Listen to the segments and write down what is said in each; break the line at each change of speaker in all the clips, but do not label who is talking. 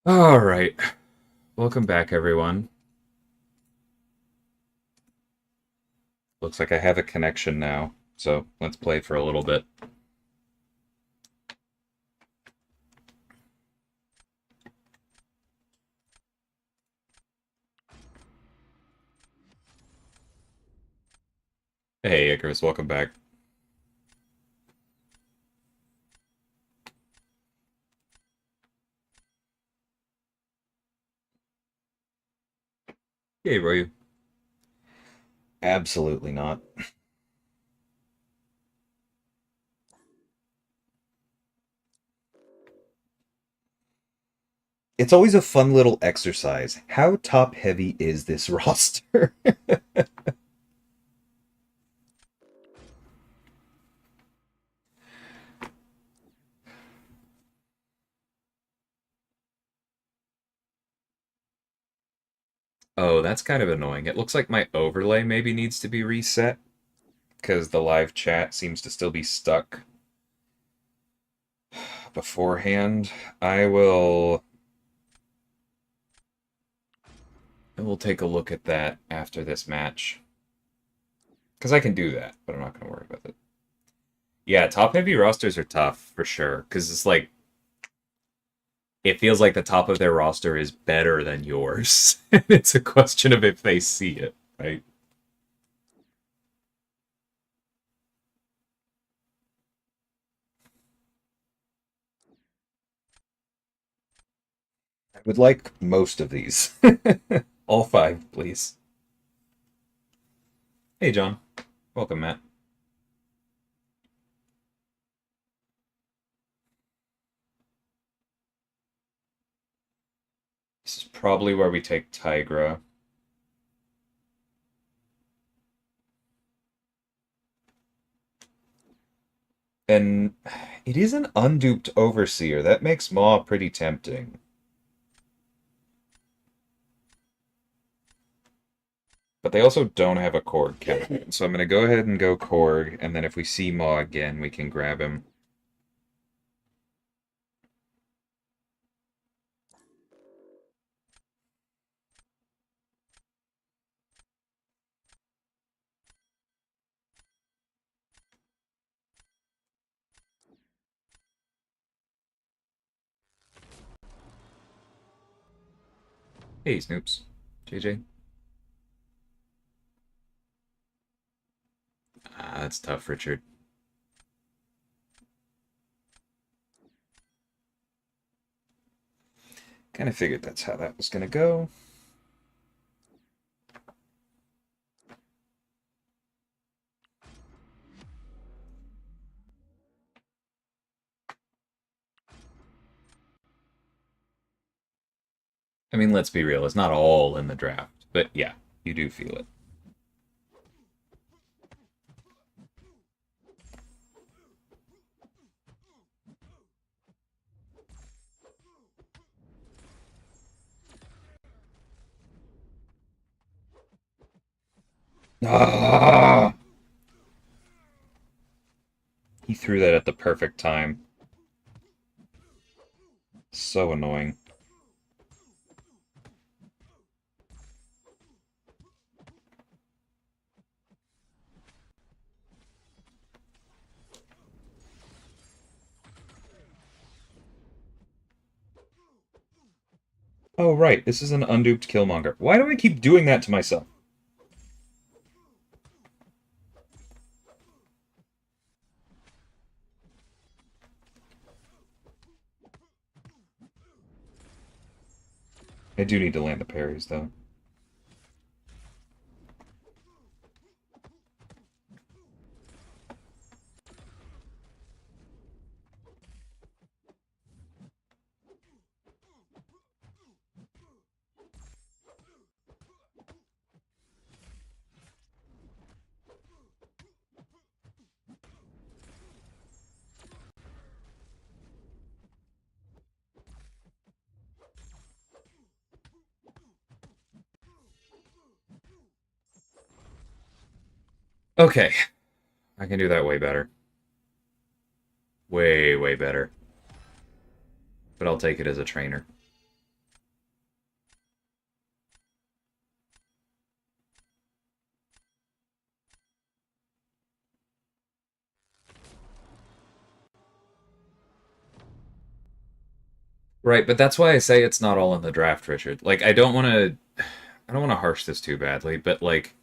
All right. Welcome back, everyone. Looks like I have a connection now, so let's play for a little bit. Hey, Icarus, welcome back. Hey, Roy. Absolutely not. It's always a fun little exercise. How top heavy is this roster? Oh, that's kind of annoying. It looks like my overlay maybe needs to be reset because the live chat seems to still be stuck beforehand. I will take a look at that after this match. Because I can do that, but I'm not going to worry about it. Yeah, top heavy rosters are tough for sure. Because it's like, it feels like the top of their roster is better than yours. It's a question of if they see it, right? I would like most of these. All five, please. Hey, John. Welcome, Matt. This is probably where we take Tigra. And it is an unduped Overseer. That makes Maw pretty tempting. But they also don't have a Korg cannon. So I'm going to go ahead and go Korg, and then if we see Maw again, we can grab him. Hey, Snoops. JJ. Ah, that's tough, Richard. Kind of figured that's how that was going to go. I mean, let's be real. It's not all in the draft. But yeah, you do feel it. Ah! He threw that at the perfect time. So annoying. Oh, right. This is an unduped Killmonger. Why do I keep doing that to myself? I do need to land the parries, though. Okay. I can do that way better. Way, way better. But I'll take it as a trainer. Right, but that's why I say it's not all in the draft, Richard. Like, I don't want to harsh this too badly, but like,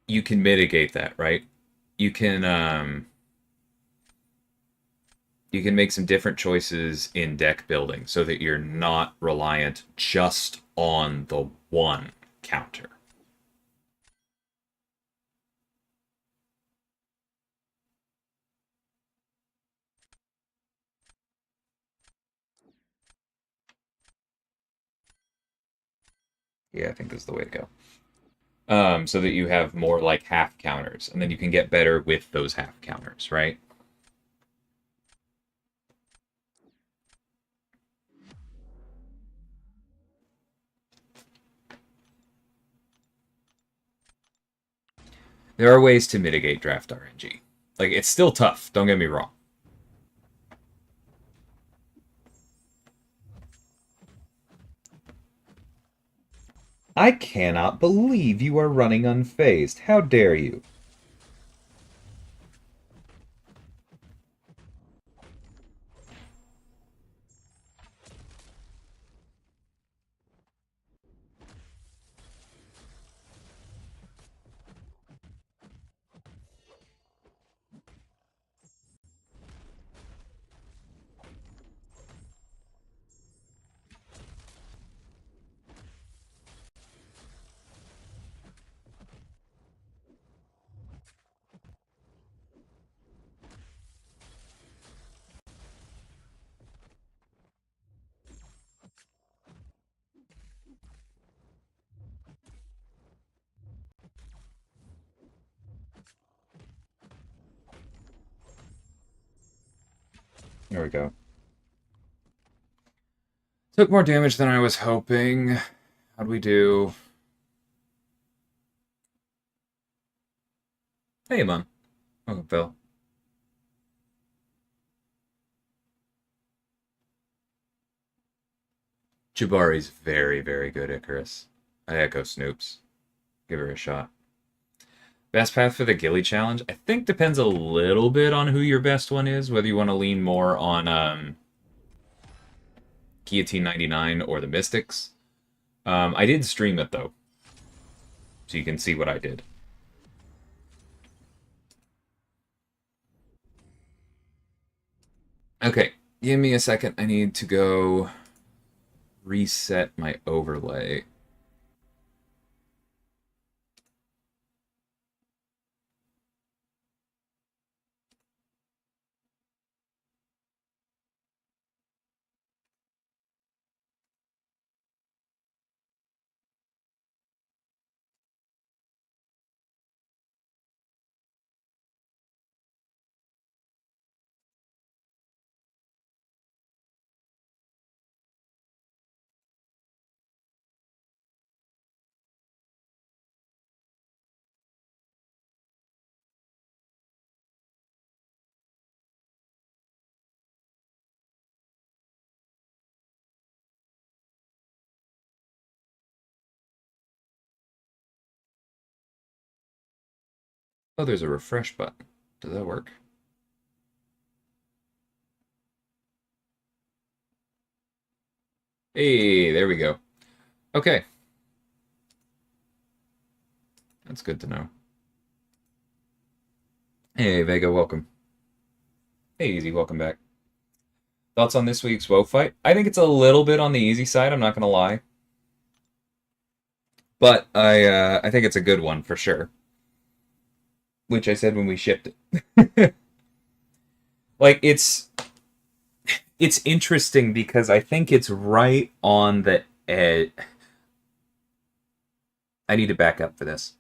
you can mitigate that, right? You can, you can make some different choices in deck building so that you're not reliant just on the one counter. Yeah, I think this is the way to go. So that you have more like half counters, and then you can get better with those half counters, right? There are ways to mitigate draft RNG. Like, it's still tough, don't get me wrong.
I cannot believe you are running unfazed. How dare you?
There we go. Took more damage than I was hoping. How'd we do? Hey, man. Welcome, Phil. Jabari's very, very good, Icarus. I echo Snoops. Give her a shot. Best path for the Gilly challenge? I think depends a little bit on who your best one is, whether you want to lean more on Guillotine 99 or the Mystics. I did stream it, though, so you can see what I did. Okay, give me a second. I need to go reset my overlay. Oh, there's a refresh button. Does that work? Hey, there we go. Okay. That's good to know. Hey, Vega, welcome. Hey, Easy, welcome back. Thoughts on this week's WoW fight? I think it's a little bit on the easy side, I'm not going to lie. But I think it's a good one for sure. Which I said when we shipped it. Like, it's interesting because I think it's right on the edge. I need to back up for this.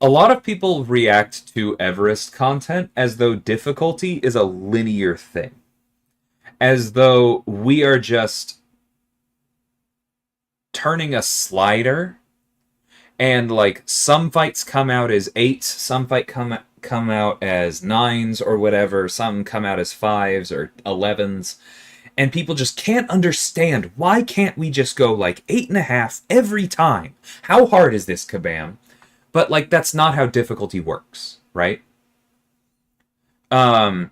A lot of people react to Everest content as though difficulty is a linear thing. As though we are just turning a slider and like some fights come out as 8s, some fight come out as 9s or whatever, some come out as 5s or 11s, and people just can't understand why can't we just go like 8.5 every time? How hard is this, Kabam? But like that's not how difficulty works, right? Um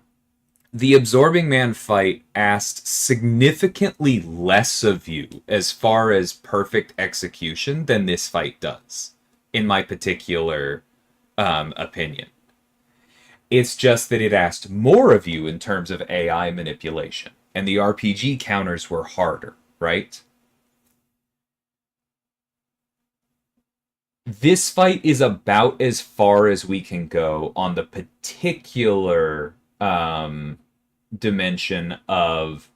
The Absorbing Man fight asked significantly less of you as far as perfect execution than this fight does, in my particular opinion. It's just that it asked more of you in terms of AI manipulation, and the RPG counters were harder, right? This fight is about as far as we can go on the particular dimension of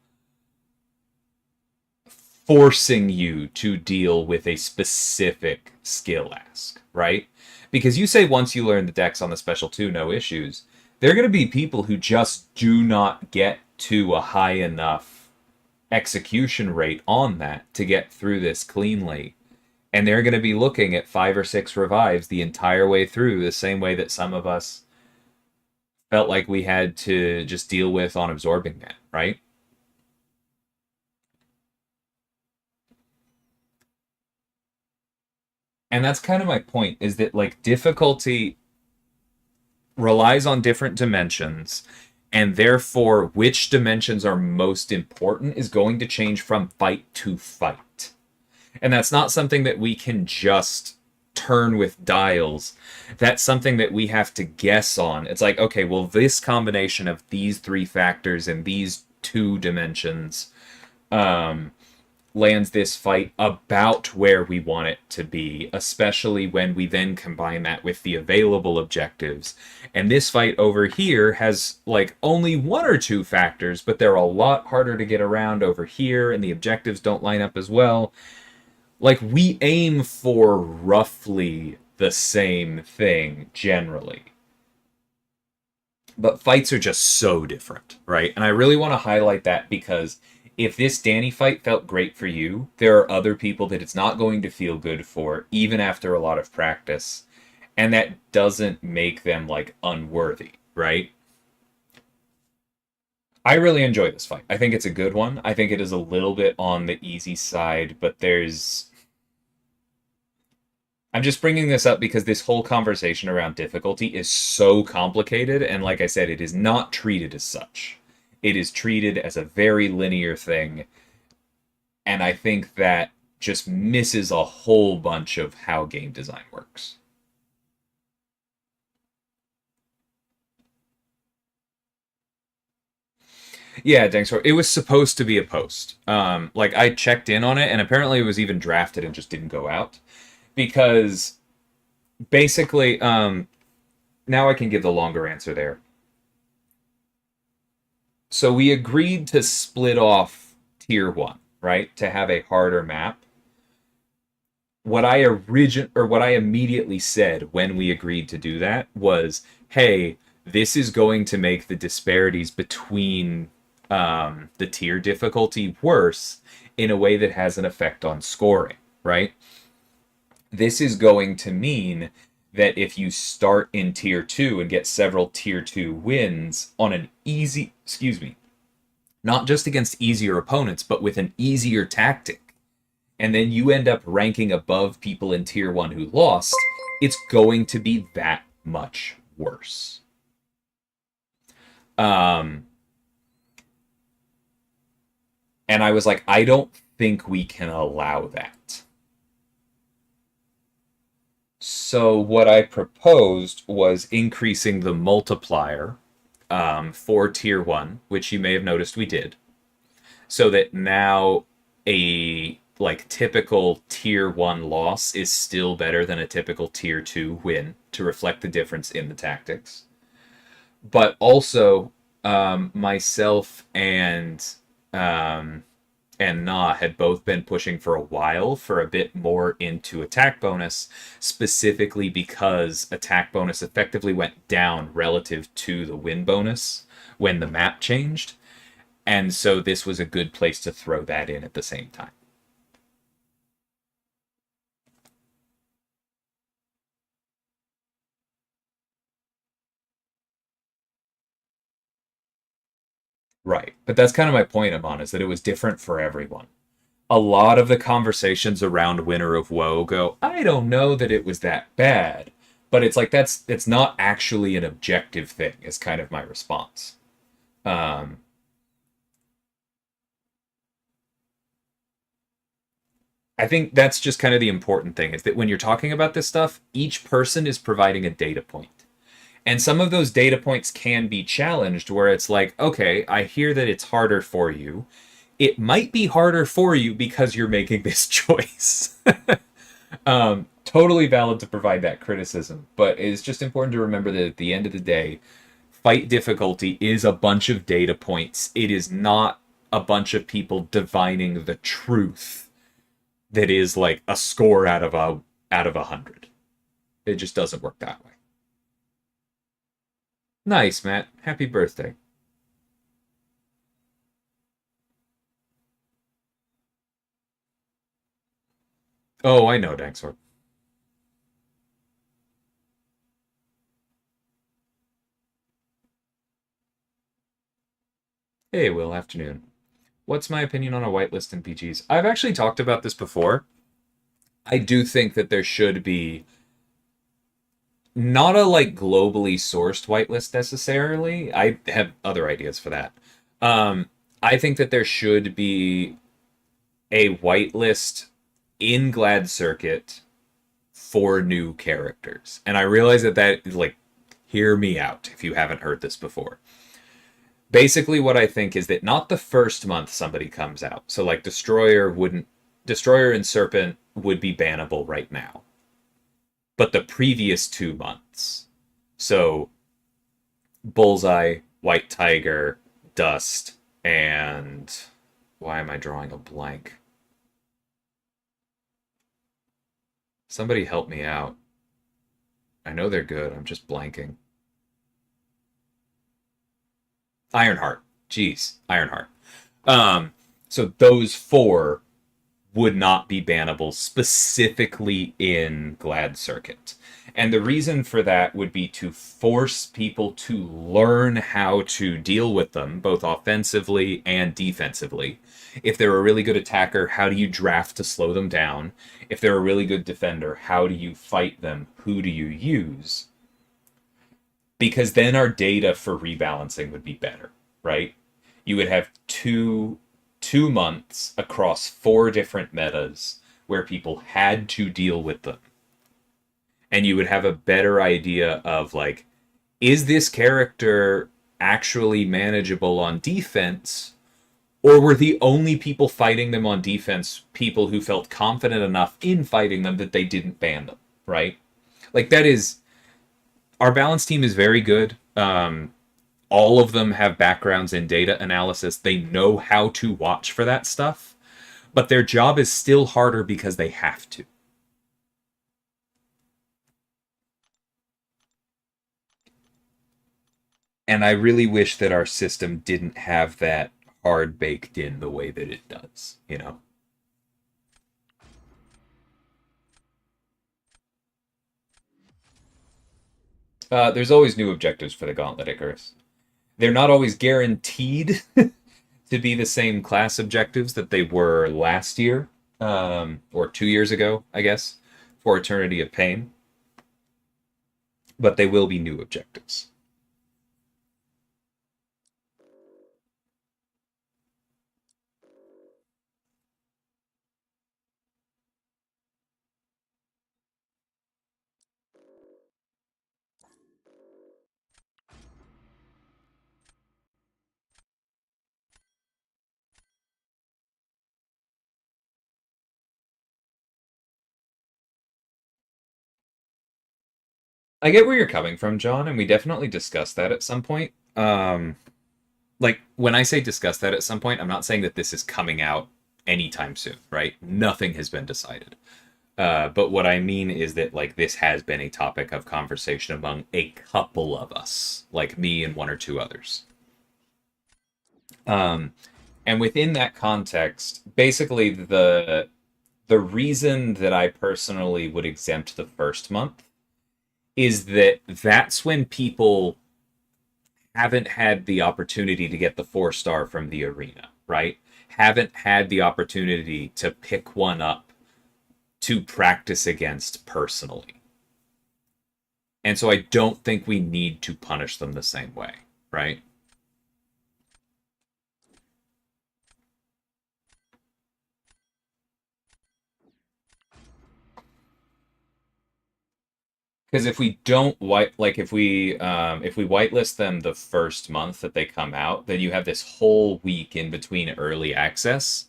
forcing you to deal with a specific skill ask, right? Because you say once you learn the decks on the special 2, no issues. There are going to be people who just do not get to a high enough execution rate on that to get through this cleanly. And they're going to be looking at 5 or 6 revives the entire way through, the same way that some of us felt like we had to just deal with on Absorbing Man, right? And that's kind of my point, is that like difficulty relies on different dimensions, and therefore which dimensions are most important is going to change from fight to fight. And that's not something that we can just turn with dials. That's something that we have to guess on. It's like, okay, well, this combination of these 3 factors and these 2 dimensions lands this fight about where we want it to be, especially when we then combine that with the available objectives. And this fight over here has like only 1 or 2 factors, but they're a lot harder to get around over here, and the objectives don't line up as well. Like, we aim for roughly the same thing generally. But fights are just so different, right? And I really want to highlight that because if this Danny fight felt great for you, there are other people that it's not going to feel good for, even after a lot of practice. And that doesn't make them, like, unworthy, right? I really enjoy this fight. I think it's a good one. I think it is a little bit on the easy side, but there's... I'm just bringing this up because this whole conversation around difficulty is so complicated, and like I said, it is not treated as such. It is treated as a very linear thing, and I think that just misses a whole bunch of how game design works. Yeah, thanks. It was supposed to be a post. Like I checked in on it, and apparently it was even drafted and just didn't go out because basically, now I can give the longer answer there. So we agreed to split off tier 1, right, to have a harder map. What I immediately said when we agreed to do that was, hey, this is going to make the disparities between the tier difficulty worse in a way that has an effect on scoring, right? This is going to mean that if you start in tier 2 and get several tier 2 wins on an easy, not just against easier opponents, but with an easier tactic, and then you end up ranking above people in tier 1 who lost, it's going to be that much worse. And I was like, I don't think we can allow that. So what I proposed was increasing the multiplier for tier 1, which you may have noticed we did, so that now a like typical tier 1 loss is still better than a typical tier 2 win, to reflect the difference in the tactics. But also, myself and Na had both been pushing for a while for a bit more into attack bonus, specifically because attack bonus effectively went down relative to the win bonus when the map changed. And so this was a good place to throw that in at the same time. Right. But that's kind of my point, Amon, is that it was different for everyone. A lot of the conversations around Winter of Woe go, I don't know that it was that bad. But it's like it's not actually an objective thing, is kind of my response. Um, I think that's just kind of the important thing is that when you're talking about this stuff, each person is providing a data point. And some of those data points can be challenged where it's like, okay, I hear that it's harder for you. It might be harder for you because you're making this choice. Totally valid to provide that criticism, but it's just important to remember that at the end of the day, fight difficulty is a bunch of data points. It is not a bunch of people divining the truth that is like a score out of 100. It just doesn't work that way. Nice, Matt. Happy birthday. Oh, I know, Dangsor. Hey, Will. Afternoon. What's my opinion on a whitelist in PGs? I've actually talked about this before. I do think that there should be not a like globally sourced whitelist necessarily. I have other ideas for that. Um, I think that there should be a whitelist in Glad Circuit for new characters. And I realize that like hear me out if you haven't heard this before. Basically what I think is that not the first month somebody comes out. So like Destroyer and Serpent would be bannable right now. But the previous 2 months. So Bullseye, White Tiger, Dust, and why am I drawing a blank? Somebody help me out. I know they're good. I'm just blanking. Ironheart. Jeez, Ironheart. So those four would not be bannable specifically in Glad Circuit. And the reason for that would be to force people to learn how to deal with them, both offensively and defensively. If they're a really good attacker, how do you draft to slow them down? If they're a really good defender, how do you fight them? Who do you use? Because then our data for rebalancing would be better, right? You would have two months across 4 different metas where people had to deal with them. And you would have a better idea of like, is this character actually manageable on defense? Or were the only people fighting them on defense people who felt confident enough in fighting them that they didn't ban them, right? Like that is our balance team is very good. All of them have backgrounds in data analysis. They know how to watch for that stuff, but their job is still harder because they have to. And I really wish that our system didn't have that hard baked in the way that it does, you know? There's always new objectives for the Gauntlet Icarus. They're not always guaranteed to be the same class objectives that they were last year, or 2 years ago, I guess, for Eternity of Pain. But they will be new objectives. I get where you're coming from, John, and we definitely discussed that at some point. Like when I say discuss that at some point, I'm not saying that this is coming out anytime soon, right? Nothing has been decided. But what I mean is that like this has been a topic of conversation among a couple of us, like me and one or two others. Um, and within that context, basically the reason that I personally would exempt the first month is that that's when people haven't had the opportunity to get the 4 star from the arena, right? Haven't had the opportunity to pick one up to practice against personally. And so I don't think we need to punish them the same way, right? Because if we don't white, like if we whitelist them the first month that they come out, then you have this whole week in between early access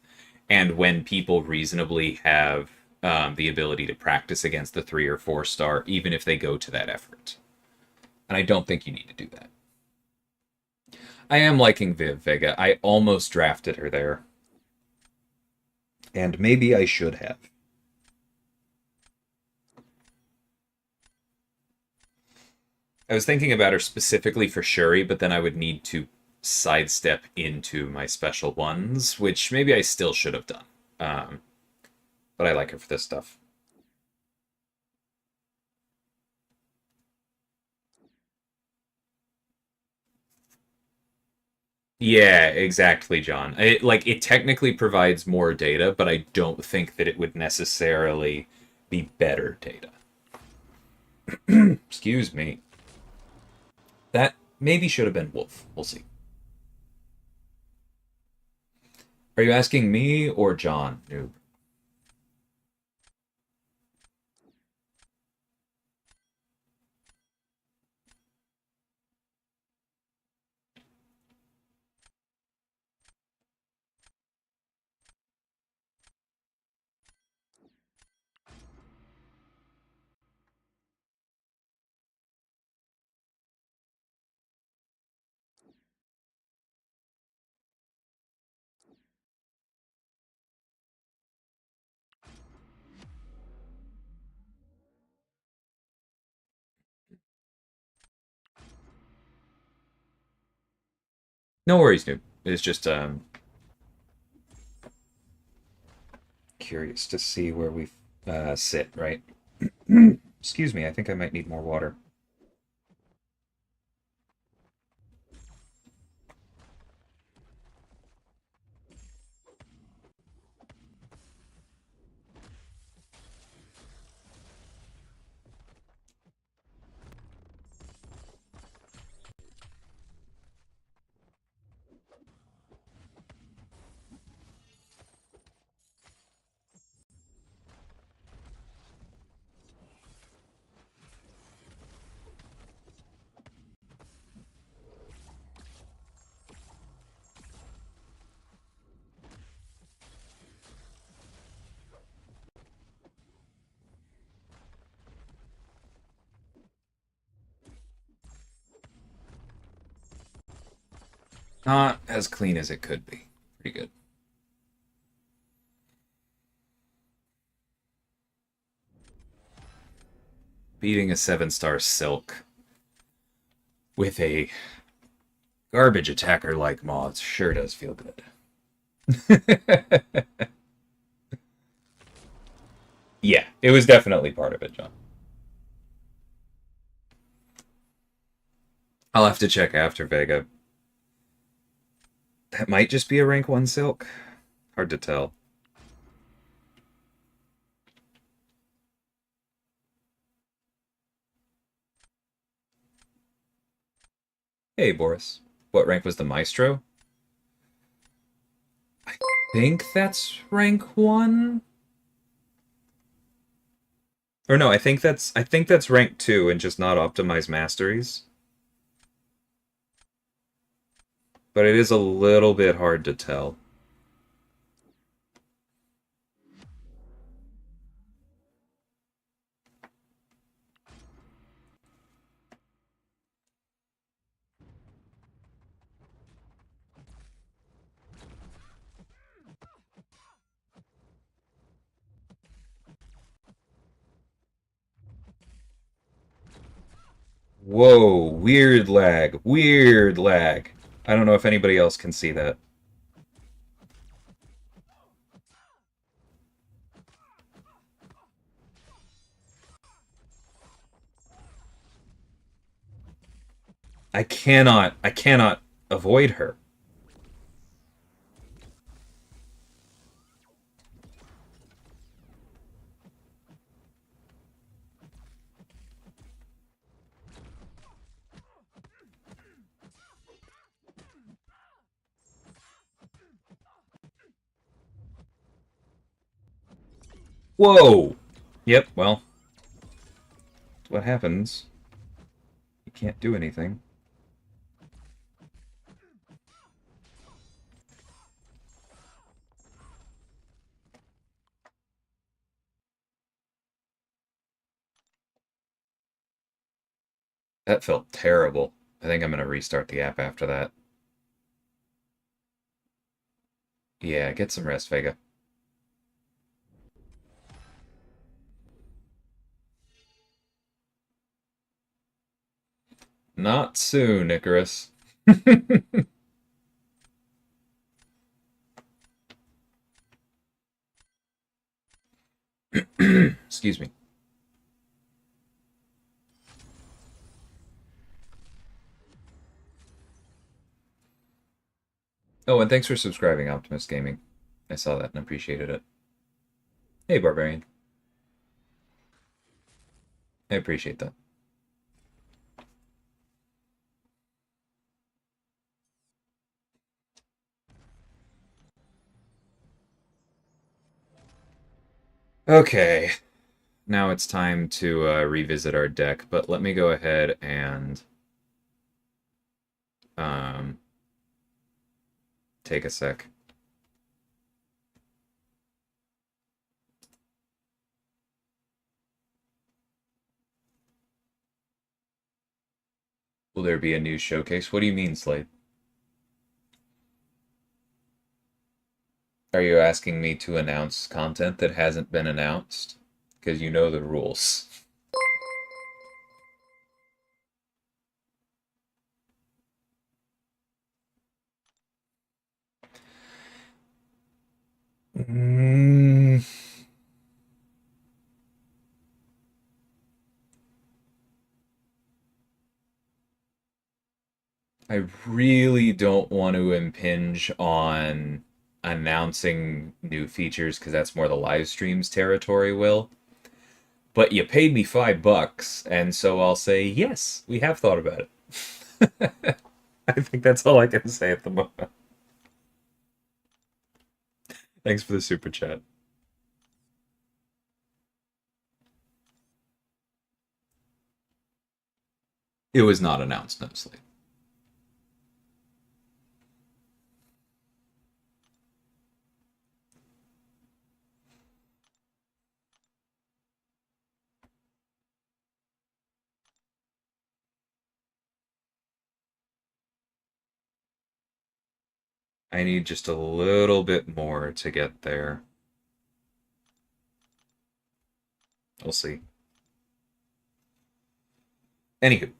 and when people reasonably have the ability to practice against the 3 or 4 star, even if they go to that effort. And I don't think you need to do that. I am liking Viv Vega. I almost drafted her there.
And maybe I should have.
I was thinking about her specifically for Shuri, but then I would need to sidestep into my special ones, which maybe I still should have done. But I like her for this stuff. Yeah, exactly, John. It technically provides more data, but I don't think that it would necessarily be better data. Excuse me. That maybe should have been Wolf. We'll see. Are you asking me or John, noob? No worries, noob. It's just curious to see where we sit, right? Excuse me, I think I might need more water. Not as clean as it could be. Pretty good. Beating a 7-star Silk with a garbage attacker like Moths sure does feel good. Yeah, it was definitely part of it, John. I'll have to check after Vega. That might just be a rank 1 Silk. Hard to tell. Hey, Boris. What rank was the Maestro? I think that's rank 1. Or no, I think that's rank 2 and just not optimized masteries. But it is a little bit hard to tell. Whoa, weird lag. Weird lag. I don't know if anybody else can see that. I cannot avoid her. Whoa. Yep, well, what happens. You can't do anything. That felt terrible. I think I'm going to restart the app after that. Yeah, get some rest, Vega. Not soon, Icarus. Excuse me. Oh, and thanks for subscribing, Optimus Gaming. I saw that and appreciated it. Hey, Barbarian. I appreciate that. Okay, now it's time to revisit our deck, but let me go ahead and um, take a sec. Will there be a new showcase? What do you mean, Slade? Are you asking me to announce content that hasn't been announced? Because you know the rules. Mm, I really don't want to impinge on announcing new features because that's more the live streams territory, Will. But you paid me $5, and so I'll say yes, we have thought about it. I think that's all I can say at the moment. Thanks for the super chat. It was not announced, honestly. I need just a little bit more to get there. We'll see. Anywho,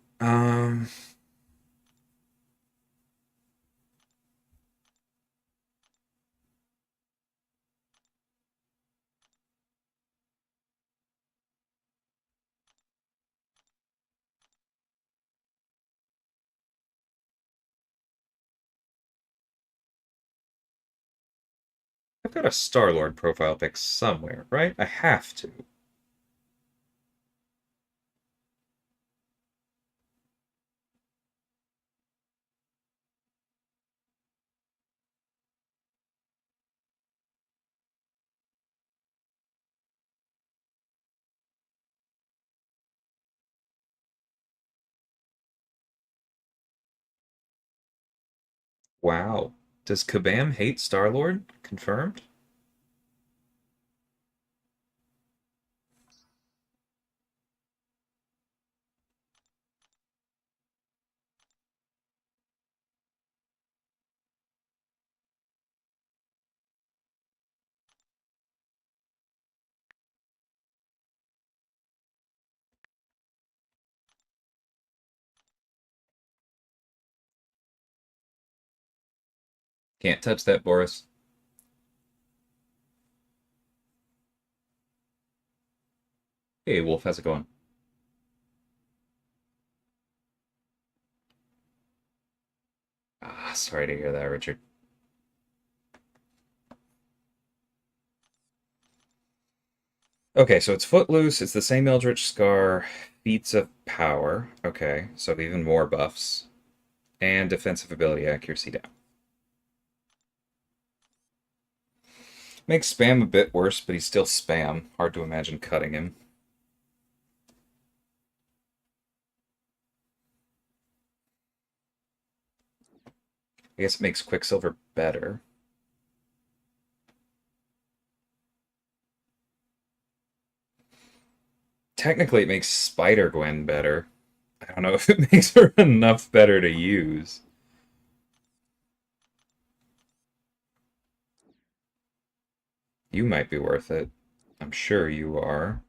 I've got a Star-Lord profile pic somewhere, right? I have to. Wow. Does Kabam hate Star-Lord? Confirmed? Can't touch that, Boris. Hey, Wolf, how's it going? Ah, sorry to hear that, Richard. Okay, so it's Footloose, it's the same Eldritch Scar, Feats of Power. Okay, so even more buffs. And defensive ability accuracy down. Makes spam a bit worse, but he's still spam. Hard to imagine cutting him. I guess it makes Quicksilver better. Technically, it makes Spider-Gwen better. I don't know if it makes her enough better to use. You might be worth it. I'm sure you are.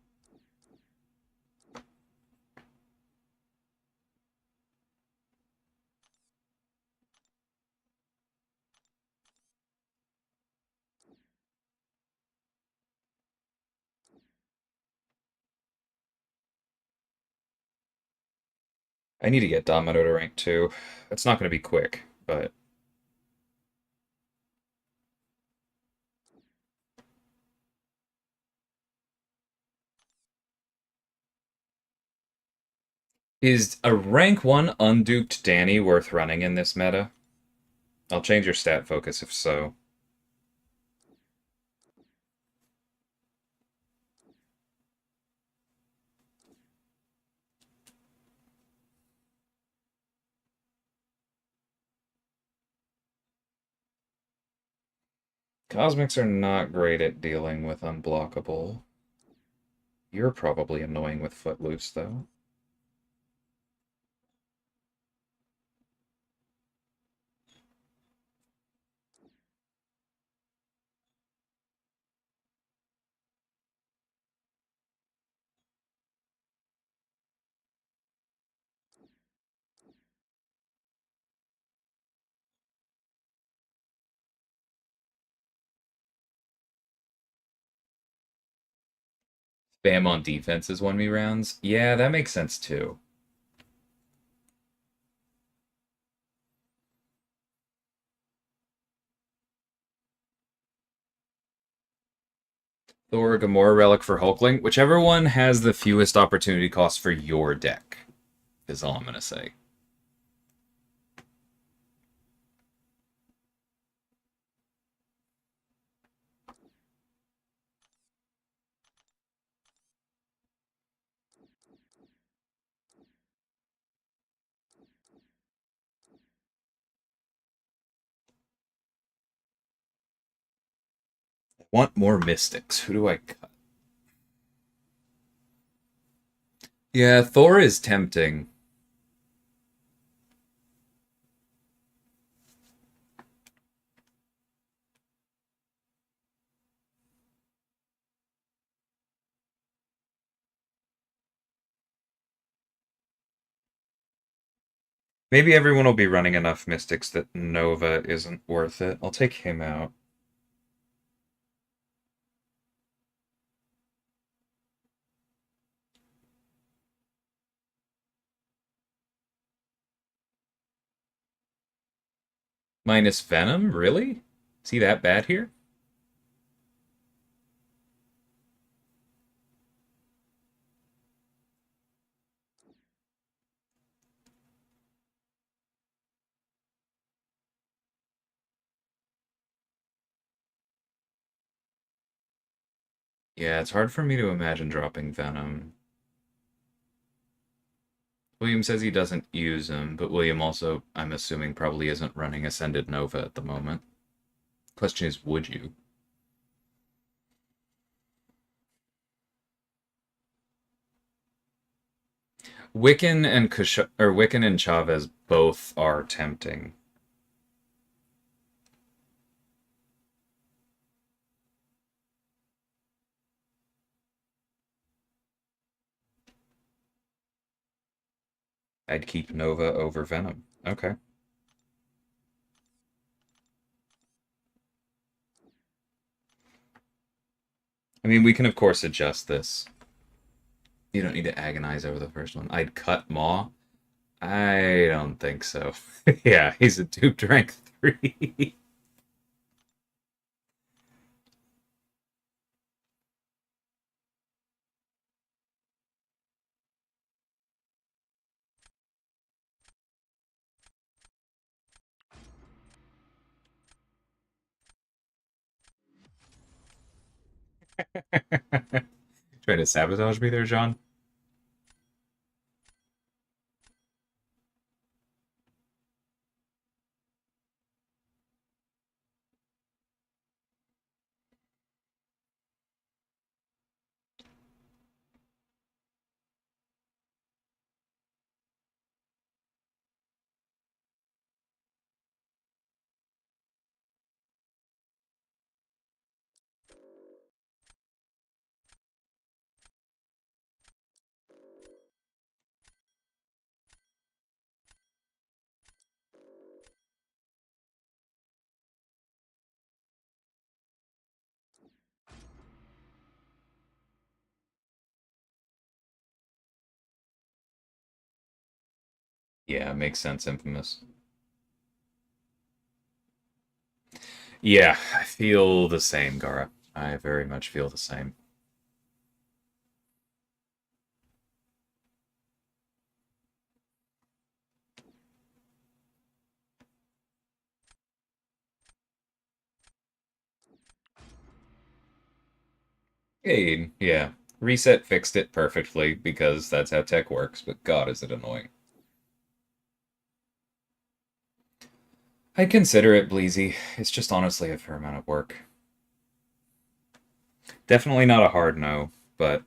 I need to get Domino to rank 2. It's not going to be quick, but is a rank 1 unduped Danny worth running in this meta? I'll change your stat focus if so. Cosmics are not great at dealing with unblockable. You're probably annoying with Footloose, though. Spam on defense is 1v rounds. Yeah, that makes sense too. Thor, Gamora Relic for Hulkling. Whichever one has the fewest opportunity costs for your deck is all I'm going to say. I want more Mystics. Who do I cut? Yeah, Thor is tempting. Maybe everyone will be running enough Mystics that Nova isn't worth it. I'll take him out. Minus Venom? Really? Is he that bad here? Yeah, it's hard for me to imagine dropping Venom. William says he doesn't use him, but William also, I'm assuming, probably isn't running Ascended Nova at the moment. Question is, would you? Wiccan and Chavez both are tempting. I'd keep Nova over Venom. Okay. I mean, we can of course adjust this. You don't need to agonize over the first one. I'd cut Maw. I don't think so. Yeah, he's a duped rank 3. Trying to sabotage me there, John? Yeah, makes sense, Infamous. Yeah, I feel the same, Gara. I very much feel the same. Hey, yeah. Reset fixed it perfectly because that's how tech works, but God, is it annoying. I consider it Bleezy. It's just honestly a fair amount of work. Definitely not a hard no, but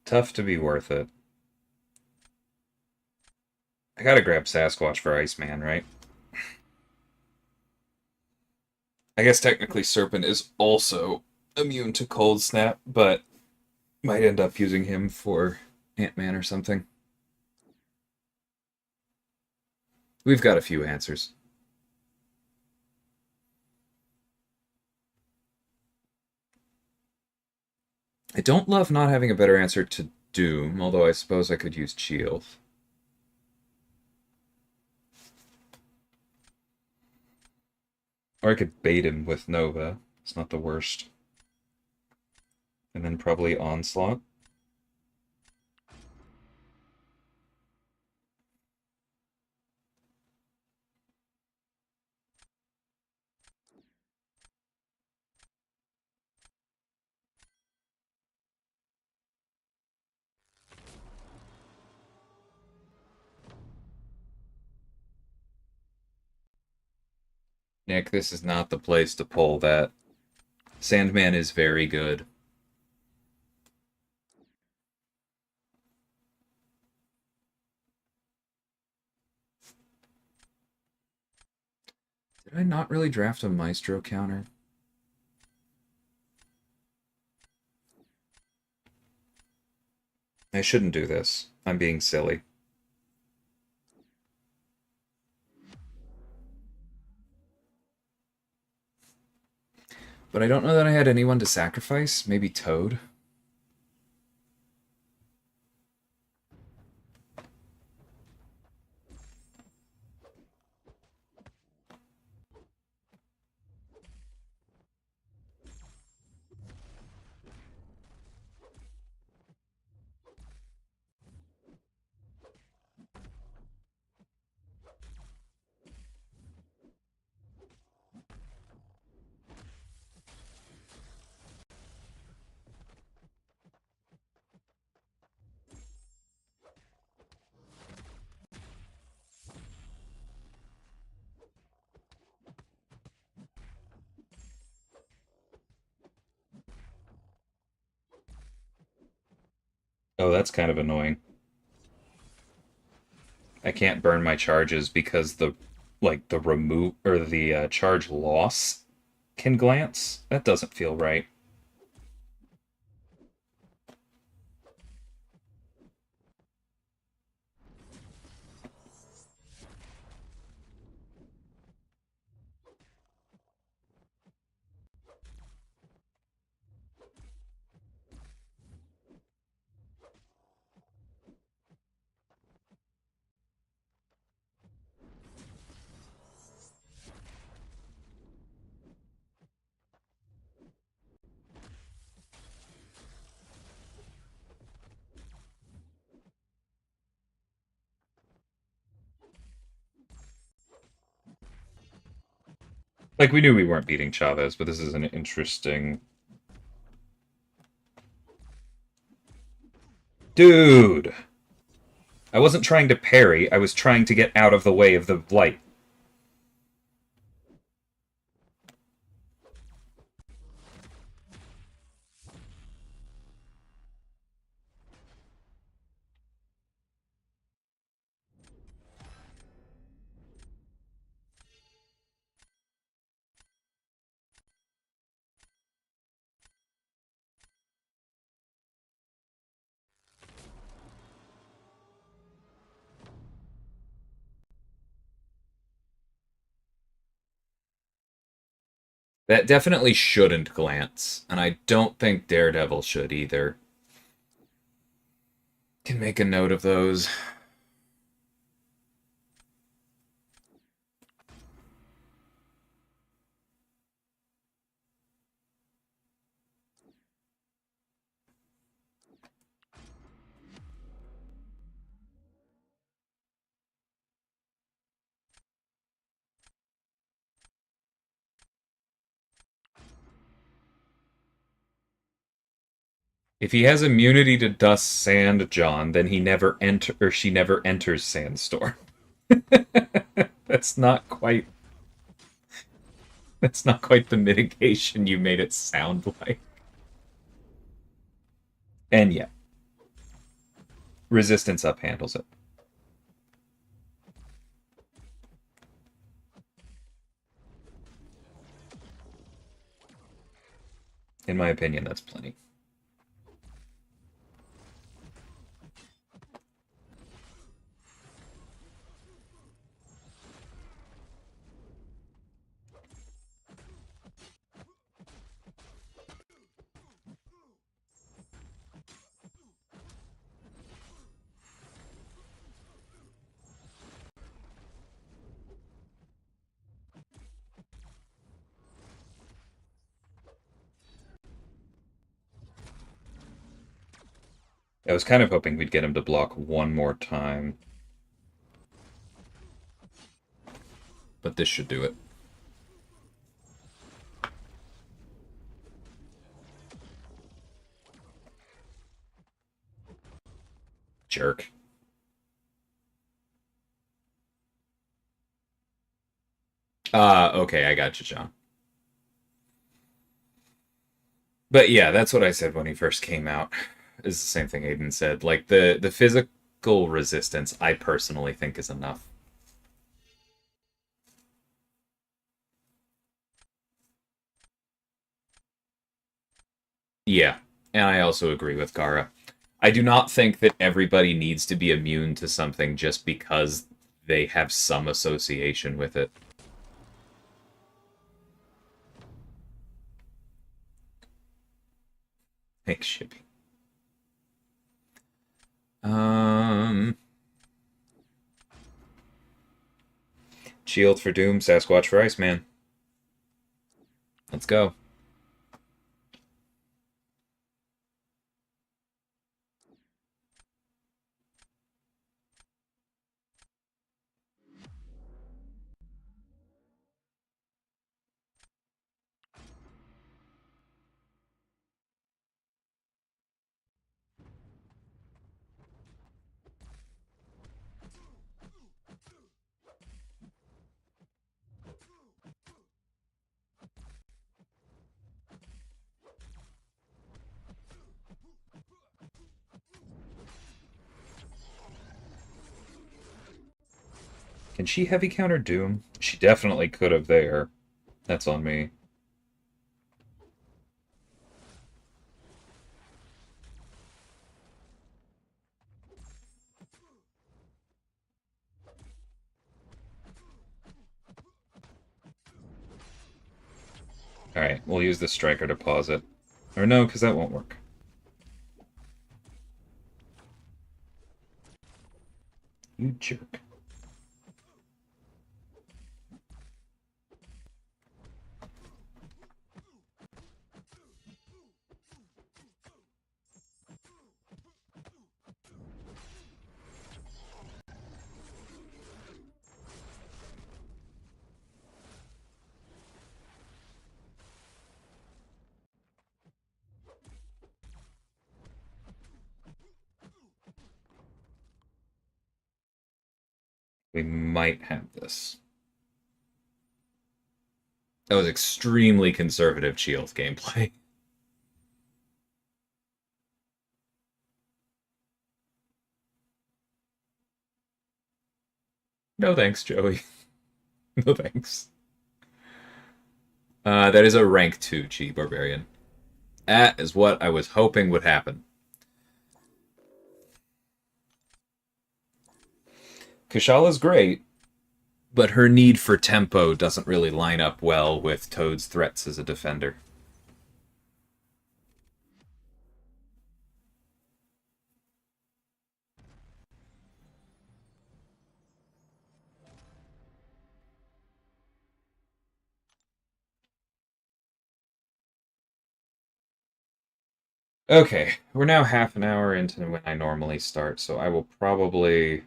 tough to be worth it. I gotta grab Sasquatch for Iceman, right? I guess technically Serpent is also immune to Cold Snap, but might end up using him for Ant-Man or something. We've got a few answers. I don't love not having a better answer to Doom, although I suppose I could use Shield. Or I could bait him with Nova. It's not the worst. And then probably Onslaught. Nick, this is not the place to pull that. Sandman is very good. Did I not really draft a Maestro counter? I shouldn't do this. I'm being silly. But I don't know that I had anyone to sacrifice. Maybe Toad? Oh, that's kind of annoying. I can't burn my charges because the remove or the charge loss can glance. That doesn't feel right. Like we knew we weren't beating Chavez, but this is an interesting. Dude! I wasn't trying to parry, I was trying to get out of the way of the light. That definitely shouldn't glance, and I don't think Daredevil should either. Can make a note of those. If he has immunity to dust, sand, John, then he never enter or she never enters Sandstorm. That's not quite. That's not quite the mitigation you made it sound like. And yeah, resistance up handles it. In my opinion, that's plenty. I was kind of hoping we'd get him to block one more time. But this should do it. Jerk. Okay, I got you, John. But yeah, that's what I said when he first came out. Is the same thing Aiden said. Like the physical resistance, I personally think is enough. Yeah, and I also agree with Gara. I do not think that everybody needs to be immune to something just because they have some association with it. Thanks, shipping. Shield for Doom, Sasquatch for Iceman. Let's go. Can she heavy counter Doom? She definitely could have there. That's on me. Alright, we'll use the Striker to pause it. Or no, because that won't work. You jerk. We might have this. That was extremely conservative Shield gameplay. No thanks, Joey. No thanks. That is a rank 2 Chi Barbarian. That is what I was hoping would happen. Kashala's great, but her need for tempo doesn't really line up well with Toad's threats as a defender. Okay, we're now half an hour into when I normally start, so I will probably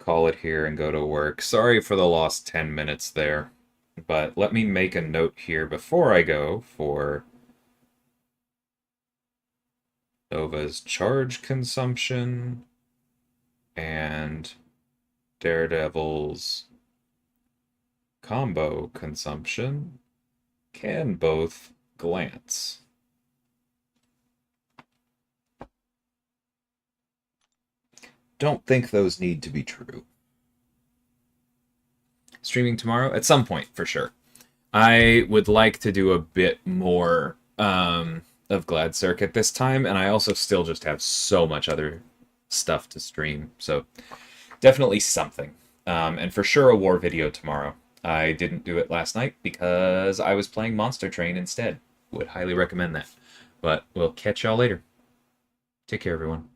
call it here and go to work. Sorry for the lost 10 minutes there, but let me make a note here before I go for Nova's charge consumption and Daredevil's combo consumption can both glance.
Don't think those need to be true.
Streaming tomorrow at some point for sure. I would like to do a bit more of Glad Circuit this time, and I also still just have so much other stuff to stream. So definitely something. And for sure a war video tomorrow. I didn't do it last night because I was playing Monster Train instead. Would highly recommend that. But we'll catch y'all later. Take care, everyone.